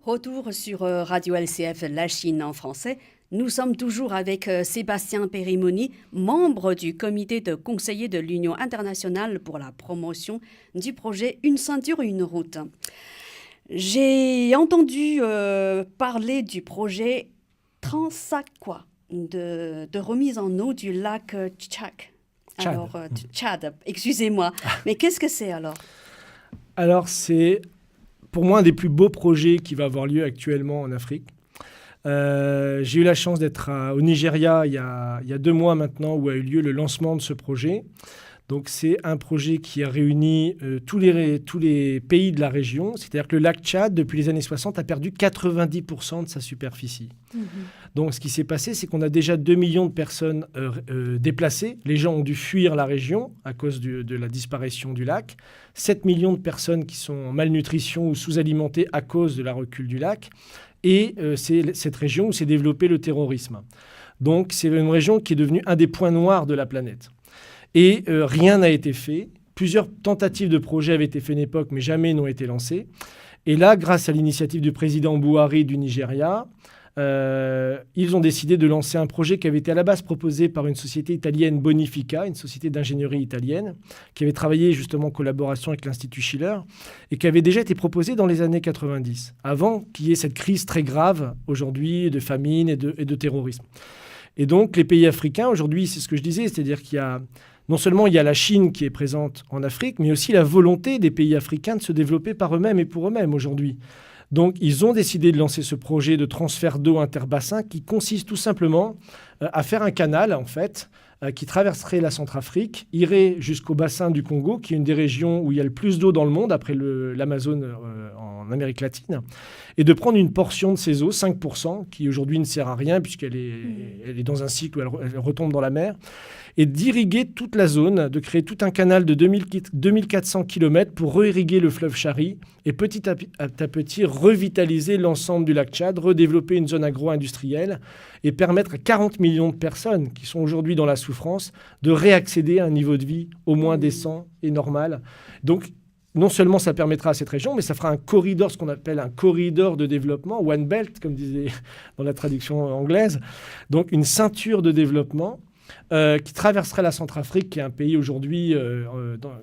Retour sur Radio LCF La Chine en français. Nous sommes toujours avec Sébastien Périmoni, membre du comité de conseillers de l'Union internationale pour la promotion du projet Une ceinture, une route. J'ai entendu parler du projet Transaqua de remise en eau du lac Tchad. Alors, Tchad, excusez-moi. Mais qu'est-ce que c'est alors ? Alors, c'est pour moi un des plus beaux projets qui va avoir lieu actuellement en Afrique. J'ai eu la chance d'être au Nigeria il y a 2 mois maintenant, où a eu lieu le lancement de ce projet. Donc, c'est un projet qui a réuni tous les pays de la région. C'est-à-dire que le lac Tchad, depuis les années 60, a perdu 90% de sa superficie. Donc, ce qui s'est passé, c'est qu'on a déjà 2 millions de personnes déplacées. Les gens ont dû fuir la région à cause de la disparition du lac. 7 millions de personnes qui sont en malnutrition ou sous-alimentées à cause de la recul du lac. Et c'est cette région où s'est développé le terrorisme. Donc, c'est une région qui est devenue un des points noirs de la planète. Et rien n'a été fait. Plusieurs tentatives de projets avaient été faites à une époque, mais jamais n'ont été lancées. Et là, grâce à l'initiative du président Buhari du Nigeria, ils ont décidé de lancer un projet qui avait été à la base proposé par une société italienne, Bonifica, une société d'ingénierie italienne, qui avait travaillé justement en collaboration avec l'Institut Schiller et qui avait déjà été proposé dans les années 90, avant qu'il y ait cette crise très grave aujourd'hui de famine et de terrorisme. Et donc, les pays africains, aujourd'hui, c'est ce que je disais, c'est-à-dire qu'il y a non seulement il y a la Chine qui est présente en Afrique, mais aussi la volonté des pays africains de se développer par eux-mêmes et pour eux-mêmes aujourd'hui. Donc, ils ont décidé de lancer ce projet de transfert d'eau interbassin qui consiste tout simplement à faire un canal, en fait, qui traverserait la Centrafrique, irait jusqu'au bassin du Congo, qui est une des régions où il y a le plus d'eau dans le monde, après l'Amazone en Amérique latine, et de prendre une portion de ces eaux, 5%, qui aujourd'hui ne sert à rien puisqu'elle est dans un cycle où elle retombe dans la mer, et d'irriguer toute la zone, de créer tout un canal de 2400 km pour re-irriguer le fleuve Chari et petit à petit revitaliser l'ensemble du lac Tchad, redévelopper une zone agro-industrielle et permettre à 40 millions de personnes qui sont aujourd'hui dans la souffrance de réaccéder à un niveau de vie au moins décent et normal. Donc, non seulement ça permettra à cette région, mais ça fera un corridor, ce qu'on appelle un corridor de développement, One Belt, comme disait dans la traduction anglaise. Donc, une ceinture de développement qui traverserait la Centrafrique, qui est un pays aujourd'hui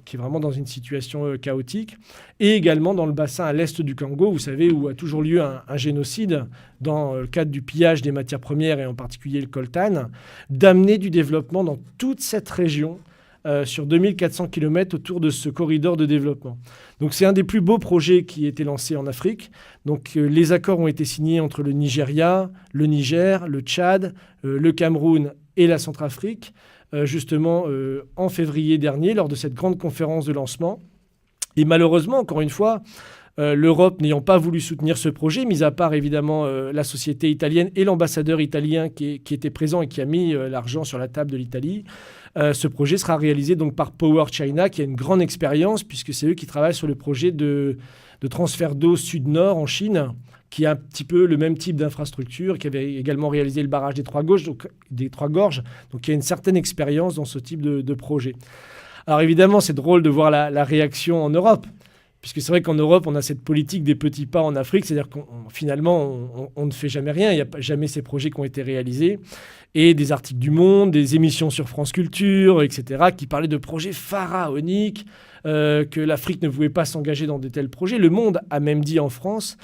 qui est vraiment dans une situation chaotique, et également dans le bassin à l'est du Congo, vous savez, où a toujours lieu un génocide dans le cadre du pillage des matières premières, et en particulier le coltan, d'amener du développement dans toute cette région sur 2400 km autour de ce corridor de développement. Donc c'est un des plus beaux projets qui a été lancé en Afrique. Donc les accords ont été signés entre le Nigeria, le Niger, le Tchad, le Cameroun et la Centrafrique, justement en février dernier, lors de cette grande conférence de lancement. Et malheureusement, encore une fois, l'Europe n'ayant pas voulu soutenir ce projet, mis à part évidemment la société italienne et l'ambassadeur italien qui était présent et qui a mis l'argent sur la table de l'Italie, ce projet sera réalisé donc par Power China, qui a une grande expérience, puisque c'est eux qui travaillent sur le projet de transfert d'eau sud-nord en Chine, qui a un petit peu le même type d'infrastructure, qui avait également réalisé le barrage des Trois Gorges, donc il y a une certaine expérience dans ce type de projet. Alors évidemment, c'est drôle de voir la réaction en Europe, puisque c'est vrai qu'en Europe, on a cette politique des petits pas en Afrique, c'est-à-dire finalement, on ne fait jamais rien, il n'y a jamais ces projets qui ont été réalisés, et des articles du Monde, des émissions sur France Culture, etc., qui parlaient de projets pharaoniques, que l'Afrique ne pouvait pas s'engager dans de tels projets. Le Monde a même dit en France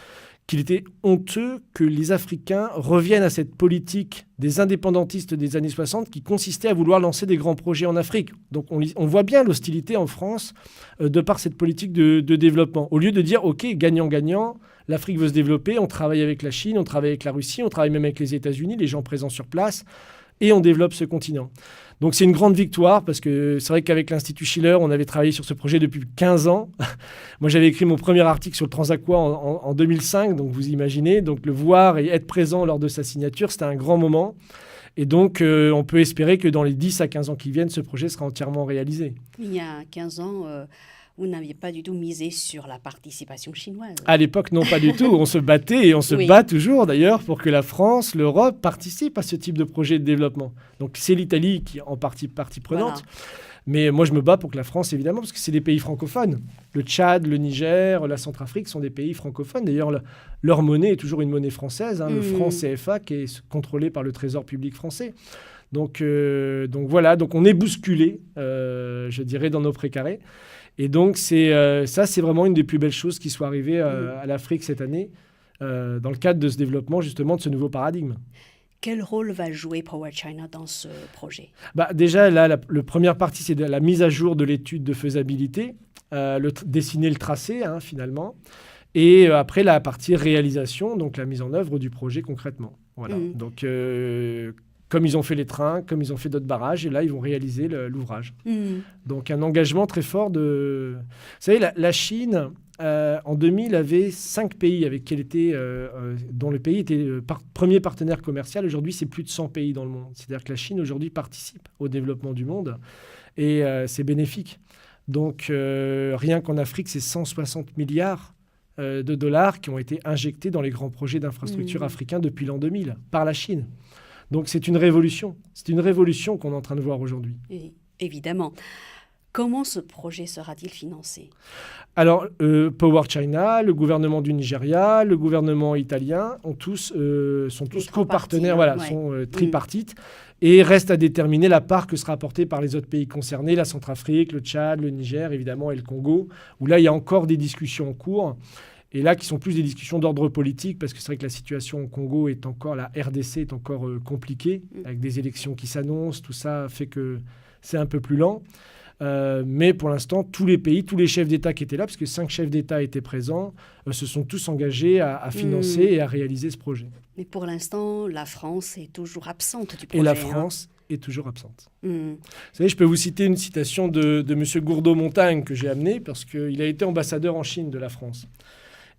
qu'il était honteux que les Africains reviennent à cette politique des indépendantistes des années 60 qui consistait à vouloir lancer des grands projets en Afrique. Donc on voit bien l'hostilité en France de par cette politique de développement. Au lieu de dire, OK, gagnant-gagnant, l'Afrique veut se développer, on travaille avec la Chine, on travaille avec la Russie, on travaille même avec les États-Unis, les gens présents sur place, et on développe ce continent. Donc c'est une grande victoire, parce que c'est vrai qu'avec l'Institut Schiller, on avait travaillé sur ce projet depuis 15 ans. Moi, j'avais écrit mon premier article sur le Transaqua en 2005, donc vous imaginez. Donc le voir et être présent lors de sa signature, c'était un grand moment. Et donc, on peut espérer que dans les 10 à 15 ans qui viennent, ce projet sera entièrement réalisé. Il y a 15 ans... Vous n'aviez pas du tout misé sur la participation chinoise. À l'époque, non, pas du tout. On se battait et on se bat toujours, d'ailleurs, pour que la France, l'Europe participent à ce type de projet de développement. Donc, c'est l'Italie qui est en partie prenante. Mais moi, je me bats pour que la France, évidemment, parce que c'est des pays francophones. Le Tchad, le Niger, la Centrafrique sont des pays francophones. D'ailleurs, leur monnaie est toujours une monnaie française, le franc CFA, qui est contrôlé par le Trésor public français. Donc voilà, donc on est bousculé, je dirais, dans nos précarés. Et donc, ça, c'est vraiment une des plus belles choses qui soit arrivée à l'Afrique cette année, dans le cadre de ce développement, justement, de ce nouveau paradigme. Quel rôle va jouer PowerChina dans ce projet? Déjà, là, la première partie, c'est la mise à jour de l'étude de faisabilité, dessiner le tracé, finalement. Et après, la partie réalisation, donc la mise en œuvre du projet concrètement. Voilà. Donc, comme ils ont fait les trains, comme ils ont fait d'autres barrages, et là, ils vont réaliser l'ouvrage. Donc, un engagement très fort de... Vous savez, la Chine, en 2000, avait 5 pays avec dont le pays était premier partenaire commercial. Aujourd'hui, c'est plus de 100 pays dans le monde. C'est-à-dire que la Chine, aujourd'hui, participe au développement du monde, et c'est bénéfique. Donc, rien qu'en Afrique, c'est 160 milliards de dollars qui ont été injectés dans les grands projets d'infrastructures africains depuis l'an 2000, par la Chine. Donc, c'est une révolution. C'est une révolution qu'on est en train de voir aujourd'hui. Évidemment. Comment ce projet sera-t-il financé? Alors, PowerChina, le gouvernement du Nigeria, le gouvernement italien sont tous copartenaires, sont tripartites. Et reste à déterminer la part que sera apportée par les autres pays concernés, la Centrafrique, le Tchad, le Niger, évidemment, et le Congo, où là, il y a encore des discussions en cours. Et là, qui sont plus des discussions d'ordre politique, parce que c'est vrai que la situation au Congo la RDC est encore compliquée, avec des élections qui s'annoncent, tout ça fait que c'est un peu plus lent. Mais pour l'instant, tous les pays, tous les chefs d'État qui étaient là, parce que 5 chefs d'État étaient présents, se sont tous engagés à financer et à réaliser ce projet. Mais pour l'instant, la France est toujours absente du projet. Et la France est toujours absente. Vous savez, je peux vous citer une citation de M. Gourdeau-Montagne que j'ai amenée, parce qu'il a été ambassadeur en Chine de la France.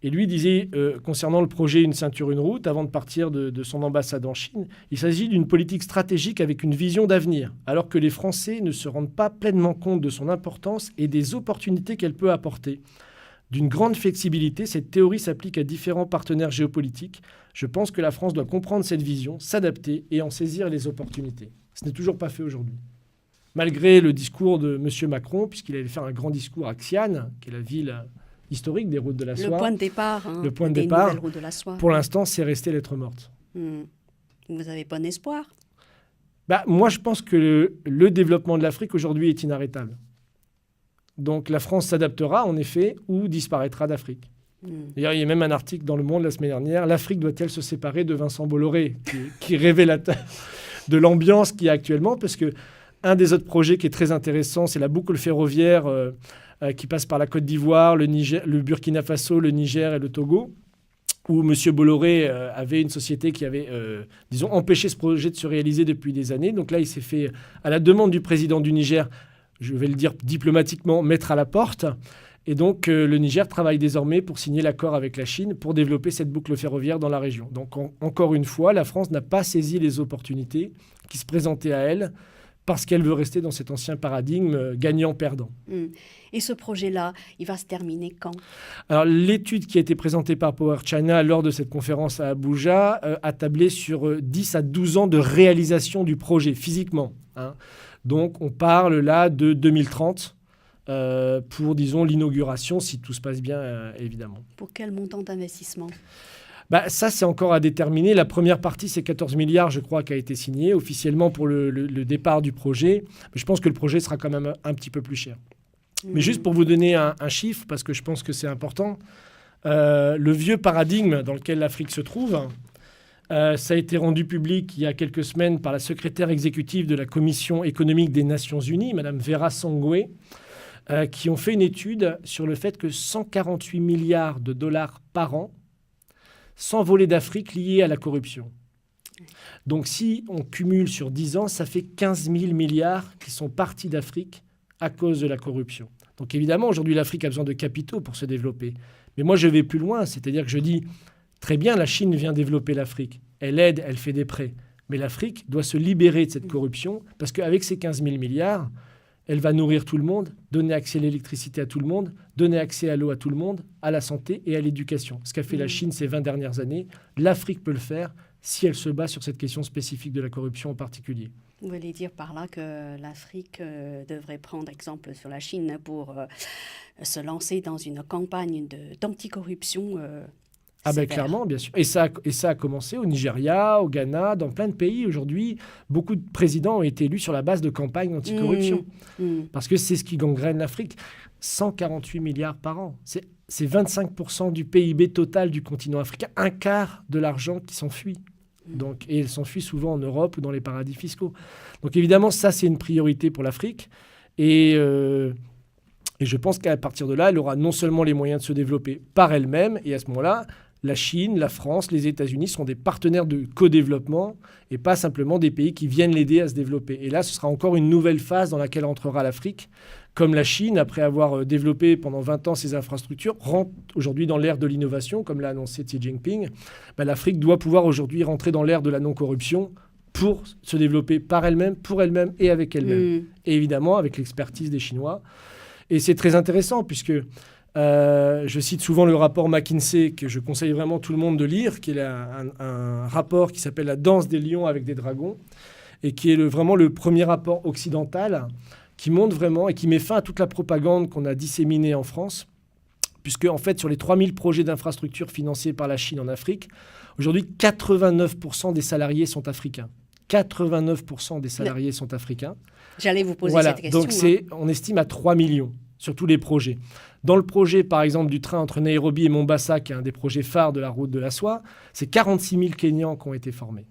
Et lui disait, concernant le projet Une ceinture, une route, avant de partir de son ambassade en Chine, il s'agit d'une politique stratégique avec une vision d'avenir, alors que les Français ne se rendent pas pleinement compte de son importance et des opportunités qu'elle peut apporter. D'une grande flexibilité, cette théorie s'applique à différents partenaires géopolitiques. Je pense que la France doit comprendre cette vision, s'adapter et en saisir les opportunités. Ce n'est toujours pas fait aujourd'hui. Malgré le discours de M. Macron, puisqu'il allait faire un grand discours à Xi'an, qui est la ville historique des routes de la soie. Le point de départ, le point de départ, nouvelles routes de la soie. Pour l'instant, c'est resté lettre morte. Vous avez bon espoir? Moi, je pense que le développement de l'Afrique aujourd'hui est inarrêtable. Donc la France s'adaptera, en effet, ou disparaîtra d'Afrique. D'ailleurs, il y a même un article dans Le Monde la semaine dernière, « L'Afrique doit-elle se séparer de Vincent Bolloré ?» qui est révélateur de l'ambiance qu'il y a actuellement, parce qu'un des autres projets qui est très intéressant, c'est la boucle ferroviaire qui passe par la Côte d'Ivoire, le Burkina Faso, le Niger et le Togo, où M. Bolloré avait une société qui avait, empêché ce projet de se réaliser depuis des années. Donc là, il s'est fait, à la demande du président du Niger, je vais le dire diplomatiquement, mettre à la porte. Et donc, le Niger travaille désormais pour signer l'accord avec la Chine pour développer cette boucle ferroviaire dans la région. Donc, encore une fois, la France n'a pas saisi les opportunités qui se présentaient à elle, parce qu'elle veut rester dans cet ancien paradigme gagnant-perdant. Et ce projet-là, il va se terminer quand? Alors, l'étude qui a été présentée par PowerChina lors de cette conférence à Abuja a tablé sur 10 à 12 ans de réalisation du projet, physiquement. Donc, on parle là de 2030 pour, l'inauguration, si tout se passe bien, évidemment. Pour quel montant d'investissement? Ça, c'est encore à déterminer. La première partie, c'est 14 milliards, je crois, qui a été signé officiellement pour le départ du projet. Mais je pense que le projet sera quand même un petit peu plus cher. Mais juste pour vous donner un chiffre, parce que je pense que c'est important, le vieux paradigme dans lequel l'Afrique se trouve, ça a été rendu public il y a quelques semaines par la secrétaire exécutive de la Commission économique des Nations Unies, Mme Vera Songwe, qui ont fait une étude sur le fait que 148 milliards de dollars par an s'envoler d'Afrique liés à la corruption. Donc si on cumule sur 10 ans, ça fait 15 000 milliards qui sont partis d'Afrique à cause de la corruption. Donc évidemment, aujourd'hui, l'Afrique a besoin de capitaux pour se développer. Mais moi, je vais plus loin, c'est-à-dire que je dis, très bien, la Chine vient développer l'Afrique. Elle aide, elle fait des prêts. Mais l'Afrique doit se libérer de cette corruption, parce qu'avec ces 15 000 milliards, elle va nourrir tout le monde, donner accès à l'électricité à tout le monde, donner accès à l'eau à tout le monde, à la santé et à l'éducation. Ce qu'a fait la Chine ces 20 dernières années, l'Afrique peut le faire si elle se bat sur cette question spécifique de la corruption en particulier. Vous voulez dire par là que l'Afrique devrait prendre exemple sur la Chine pour se lancer dans une campagne d'anticorruption Ah ben sévère. clairement, bien sûr. Et ça a commencé au Nigeria, au Ghana, dans plein de pays. Aujourd'hui, beaucoup de présidents ont été élus sur la base de campagnes anticorruption. Parce que c'est ce qui gangrène l'Afrique. 148 milliards par an. C'est 25% du PIB total du continent africain, un quart de l'argent qui s'enfuit. Et il s'enfuit souvent en Europe ou dans les paradis fiscaux. Donc évidemment, ça, c'est une priorité pour l'Afrique. Et je pense qu'à partir de là, elle aura non seulement les moyens de se développer par elle-même, et à ce moment-là, la Chine, la France, les États-Unis seront des partenaires de co-développement et pas simplement des pays qui viennent l'aider à se développer. Et là, ce sera encore une nouvelle phase dans laquelle entrera l'Afrique. Comme la Chine, après avoir développé pendant 20 ans ses infrastructures, rentre aujourd'hui dans l'ère de l'innovation, comme l'a annoncé Xi Jinping. L'Afrique doit pouvoir aujourd'hui rentrer dans l'ère de la non-corruption pour se développer par elle-même, pour elle-même et avec elle-même. Et évidemment, avec l'expertise des Chinois. Et c'est très intéressant puisque je cite souvent le rapport McKinsey que je conseille vraiment tout le monde de lire, qui est un rapport qui s'appelle La danse des lions avec des dragons et qui est vraiment le premier rapport occidental qui montre vraiment et qui met fin à toute la propagande qu'on a disséminée en France, puisque en fait sur les 3000 projets d'infrastructures financés par la Chine en Afrique, aujourd'hui 89% des salariés sont africains. 89% des salariés sont africains. J'allais vous poser cette question. Donc on estime à 3 millions sur tous les projets. Dans le projet, par exemple, du train entre Nairobi et Mombasa, qui est un des projets phares de la route de la soie, c'est 46 000 Kenyans qui ont été formés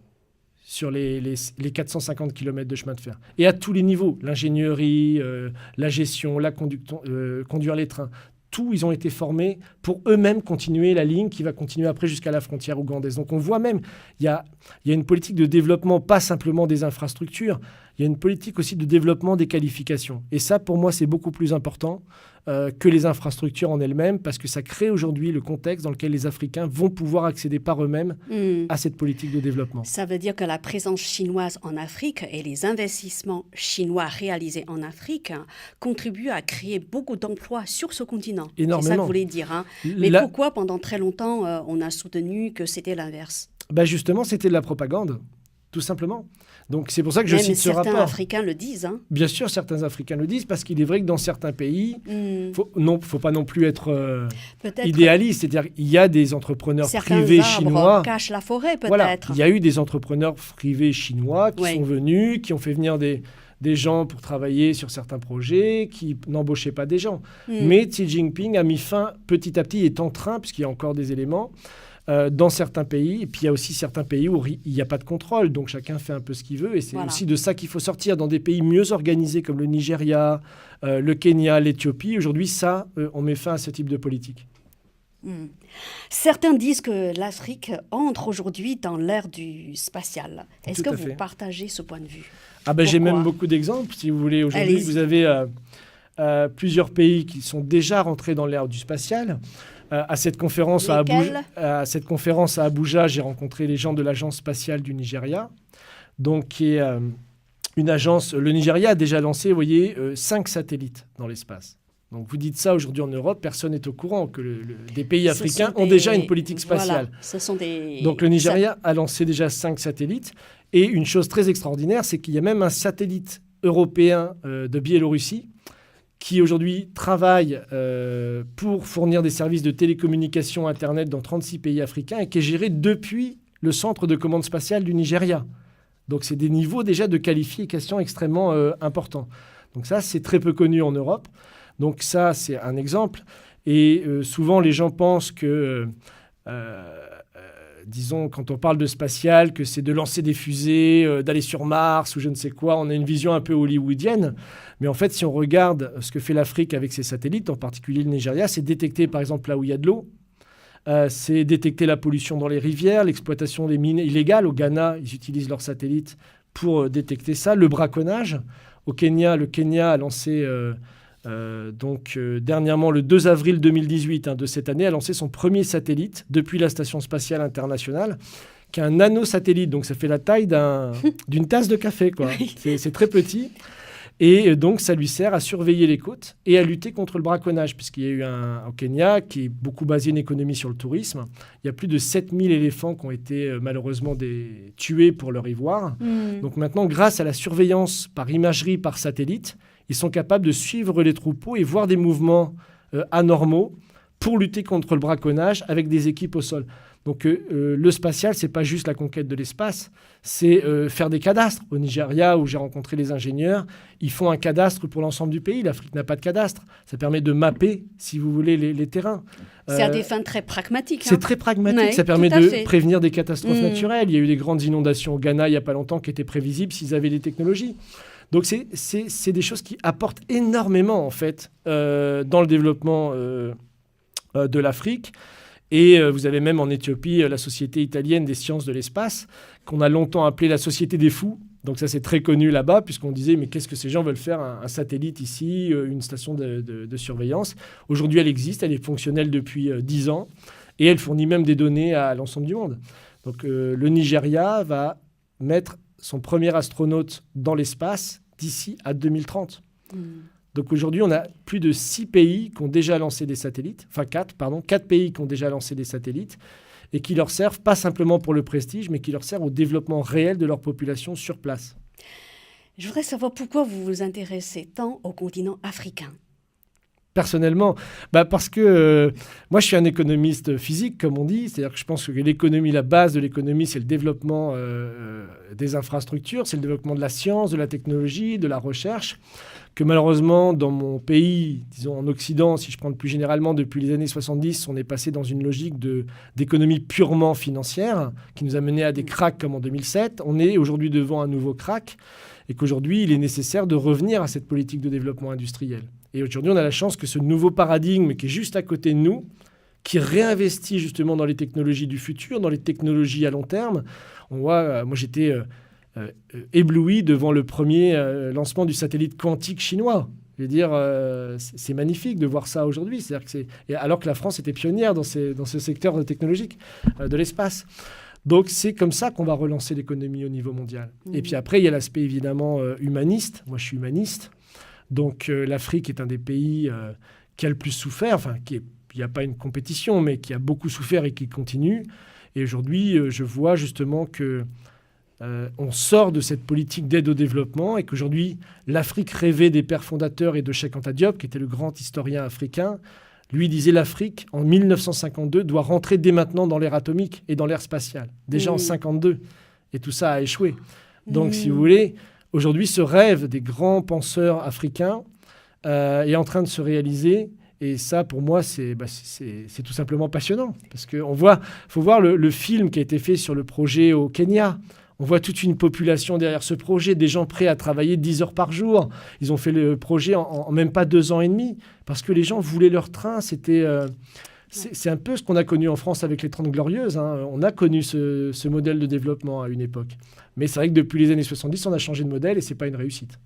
sur les 450 km de chemin de fer. Et à tous les niveaux, l'ingénierie, la gestion, conduire les trains, tout, ils ont été formés pour eux-mêmes continuer la ligne qui va continuer après jusqu'à la frontière ougandaise. Donc on voit même, il y a une politique de développement, pas simplement des infrastructures, il y a une politique aussi de développement des qualifications. Et ça, pour moi, c'est beaucoup plus important que les infrastructures en elles-mêmes, parce que ça crée aujourd'hui le contexte dans lequel les Africains vont pouvoir accéder par eux-mêmes à cette politique de développement. Ça veut dire que la présence chinoise en Afrique et les investissements chinois réalisés en Afrique contribuent à créer beaucoup d'emplois sur ce continent. Énormément. C'est ça que vous voulez dire. Hein. Mais pourquoi, pendant très longtemps, on a soutenu que c'était l'inverse ? Justement, c'était de la propagande, tout simplement. Donc c'est pour ça que je cite ce rapport. Certains Africains le disent. Hein. Bien sûr, certains Africains le disent, parce qu'il est vrai que dans certains pays, faut pas non plus être idéaliste. C'est-à-dire qu'il y a des entrepreneurs privés chinois. Certains cachent la forêt, peut-être. Voilà, il y a eu des entrepreneurs privés chinois qui sont venus, qui ont fait venir des gens pour travailler sur certains projets, qui n'embauchaient pas des gens. Mais Xi Jinping a mis fin petit à petit, est en train, puisqu'il y a encore des éléments, dans certains pays. Et puis il y a aussi certains pays où il n'y a pas de contrôle, donc chacun fait un peu ce qu'il veut. Et c'est aussi de ça qu'il faut sortir. Dans des pays mieux organisés comme le Nigeria, le Kenya, l'Éthiopie, aujourd'hui, on met fin à ce type de politique. Certains disent que l'Afrique entre aujourd'hui dans l'ère du spatial. Est-ce que vous partagez ce point de vue ? J'ai même beaucoup d'exemples, si vous voulez. Aujourd'hui, vous avez plusieurs pays qui sont déjà rentrés dans l'ère du spatial. À cette conférence à Abuja, j'ai rencontré les gens de l'agence spatiale du Nigeria, donc qui est une agence. Le Nigeria a déjà lancé, vous voyez, 5 satellites dans l'espace. Donc vous dites ça aujourd'hui en Europe, personne n'est au courant que des pays africains ont déjà une politique spatiale. Donc le Nigeria a lancé déjà 5 satellites. Et une chose très extraordinaire, c'est qu'il y a même un satellite européen de Biélorussie qui aujourd'hui travaille pour fournir des services de télécommunication Internet dans 36 pays africains et qui est géré depuis le centre de commande spatiale du Nigeria. Donc c'est des niveaux déjà de qualification extrêmement importants. Donc ça, c'est très peu connu en Europe. Donc ça, c'est un exemple. Et souvent, les gens pensent que, disons, quand on parle de spatial, que c'est de lancer des fusées, d'aller sur Mars ou je ne sais quoi. On a une vision un peu hollywoodienne. Mais en fait, si on regarde ce que fait l'Afrique avec ses satellites, en particulier le Nigeria, c'est détecter, par exemple, là où il y a de l'eau. C'est détecter la pollution dans les rivières, l'exploitation des mines illégales. Au Ghana, ils utilisent leurs satellites pour détecter ça. Le braconnage. Au Kenya, le Kenya a lancé... dernièrement, le 2 avril 2018 de cette année, a lancé son premier satellite depuis la Station spatiale internationale, qui est un nanosatellite. Donc, ça fait la taille d'une tasse de café, quoi. C'est très petit. Et donc, ça lui sert à surveiller les côtes et à lutter contre le braconnage, puisqu'il y a eu au Kenya, qui est beaucoup basé une économie sur le tourisme. Il y a plus de 7000 éléphants qui ont été malheureusement tués pour leur ivoire. Donc maintenant, grâce à la surveillance par imagerie, par satellite, ils sont capables de suivre les troupeaux et voir des mouvements anormaux pour lutter contre le braconnage avec des équipes au sol. Donc le spatial, ce n'est pas juste la conquête de l'espace, c'est faire des cadastres. Au Nigeria, où j'ai rencontré les ingénieurs, ils font un cadastre pour l'ensemble du pays. L'Afrique n'a pas de cadastre. Ça permet de mapper, si vous voulez, les terrains. C'est à des fins très pragmatiques. C'est très pragmatique. Ouais, ça permet de prévenir des catastrophes naturelles. Il y a eu des grandes inondations au Ghana il n'y a pas longtemps qui étaient prévisibles s'ils avaient des technologies. Donc c'est des choses qui apportent énormément, en fait, dans le développement de l'Afrique. Et vous avez même en Éthiopie la Société italienne des sciences de l'espace, qu'on a longtemps appelée la Société des fous. Donc ça, c'est très connu là-bas, puisqu'on disait, mais qu'est-ce que ces gens veulent faire un satellite ici, une station de surveillance. Aujourd'hui, elle existe, elle est fonctionnelle depuis 10 ans, et elle fournit même des données à l'ensemble du monde. Donc le Nigeria va mettre son premier astronaute dans l'espace d'ici à 2030. Donc aujourd'hui, on a plus de 6 pays qui ont déjà lancé des satellites, enfin 4 pays qui ont déjà lancé des satellites et qui leur servent pas simplement pour le prestige, mais qui leur servent au développement réel de leur population sur place. Je voudrais savoir pourquoi vous vous intéressez tant au continent africain. Personnellement, parce que moi, je suis un économiste physique, comme on dit. C'est-à-dire que je pense que l'économie, la base de l'économie, c'est le développement des infrastructures, c'est le développement de la science, de la technologie, de la recherche. Que malheureusement, dans mon pays, disons en Occident, si je prends plus généralement, depuis les années 70, on est passé dans une logique d'économie purement financière qui nous a mené à des cracks comme en 2007. On est aujourd'hui devant un nouveau crack et qu'aujourd'hui, il est nécessaire de revenir à cette politique de développement industriel. Et aujourd'hui, on a la chance que ce nouveau paradigme qui est juste à côté de nous, qui réinvestit justement dans les technologies du futur, dans les technologies à long terme. On voit, moi j'étais ébloui devant le premier lancement du satellite quantique chinois. Je veux dire, c'est magnifique de voir ça aujourd'hui. C'est-à-dire que alors que la France était pionnière dans ce secteur technologique de l'espace. Donc c'est comme ça qu'on va relancer l'économie au niveau mondial. Et puis après, il y a l'aspect évidemment humaniste. Moi, je suis humaniste. Donc l'Afrique est un des pays qui a le plus souffert, enfin, il n'y a pas une compétition, mais qui a beaucoup souffert et qui continue. Et aujourd'hui, je vois justement que on sort de cette politique d'aide au développement et qu'aujourd'hui, l'Afrique rêvait des pères fondateurs et de Cheikh Anta Diop, qui était le grand historien africain. Lui disait l'Afrique, en 1952, doit rentrer dès maintenant dans l'ère atomique et dans l'ère spatiale. Déjà en 1952. Et tout ça a échoué. Donc, si vous voulez, aujourd'hui, ce rêve des grands penseurs africains est en train de se réaliser. Et ça, pour moi, c'est tout simplement passionnant. Parce qu'il faut voir le film qui a été fait sur le projet au Kenya. On voit toute une population derrière ce projet, des gens prêts à travailler 10 heures par jour. Ils ont fait le projet en même pas 2 ans et demi, parce que les gens voulaient leur train. C'est un peu ce qu'on a connu en France avec les 30 Glorieuses. Hein. On a connu ce modèle de développement à une époque. Mais c'est vrai que depuis les années 70, on a changé de modèle et ce n'est pas une réussite.